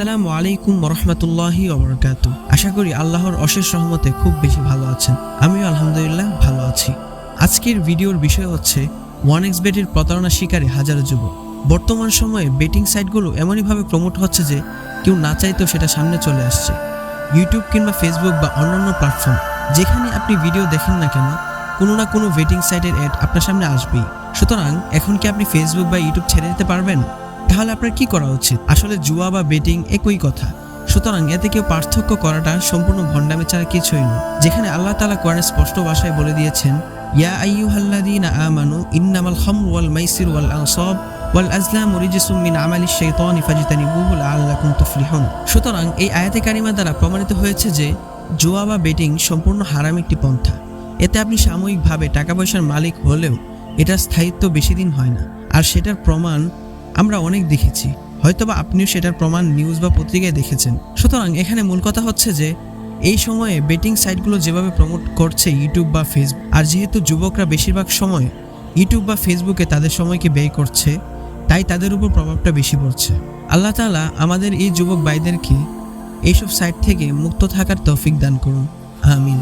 আসসালামু আলাইকুম ওরহমতুল্লাহি ওবরাকাতুহু। আশা করি আল্লাহর অশেষ রহমতে খুব বেশি ভালো আছেন। আমিও আলহামদুলিল্লাহ ভালো আছি। আজকের ভিডিওর বিষয় হচ্ছে 1xBet-এর প্রতারণা শিকারে হাজারো যুবক। বর্তমান সময়ে বেটিং সাইটগুলো এমনইভাবে প্রমোট হচ্ছে যে কেউ না চাইতেও সেটা সামনে চলে আসছে। ইউটিউব কিংবা ফেসবুক বা অন্যান্য প্ল্যাটফর্ম যেখানে আপনি ভিডিও দেখেন না কেন, কোনো না কোনো বেটিং সাইটের অ্যাড আপনার সামনে আসবেই। সুতরাং এখন কি আপনি ফেসবুক বা ইউটিউব ছেড়ে দিতে পারবেন? তাহলে আপনার কি করা উচিত? আসলে জুয়া বা বেটিং একই কথা, সুতরাং এতে কেউ পার্থক্য করাটা সম্পূর্ণ ভণ্ডামি ছাড়া কিছুই নয়। যেখানে আল্লাহ তাআলা কোরআনে স্পষ্ট ভাষায় বলে দিয়েছেন, ইয়া আইয়ুহাল্লাযীনা আমানু ইন্নামাল খামরু ওয়াল মাইসিরু ওয়াল আনসাব ওয়াল আজলামু রিজসুম মিন আমালিশ শাইতানি ফাজতানিবুহু লাআল্লাকুম তুফলিহুন। সুতরাং এই আয়াতে কারিমা দ্বারা প্রমাণিত হয়েছে যে জুয়া বা বেটিং সম্পূর্ণ হারাম একটি পন্থা। এতে আপনি সাময়িকভাবে টাকা পয়সার মালিক হলেও এটার স্থায়িত্ব বেশি দিন হয় না। আর সেটার প্রমাণ আমরা অনেক দেখেছি, হয়তোবা আপনিও সেটার প্রমাণ নিউজ বা পত্রিকায় দেখেছেন। সুতরাং এখানে মূল কথা হচ্ছে যে এই সময়ে বেটিং সাইটগুলো যেভাবে প্রমোট করছে ইউটিউব বা ফেসবুক, আর যেহেতু যুবকরা বেশিরভাগ সময় ইউটিউব বা ফেসবুকে তাদের সময়কে ব্যয় করছে, তাই তাদের উপর প্রভাবটা বেশি পড়ছে। আল্লাহ তাআলা আমাদের এই যুবক ভাইদেরকে এইসব সাইট থেকে মুক্ত থাকার তৌফিক দান করুন, আমিন।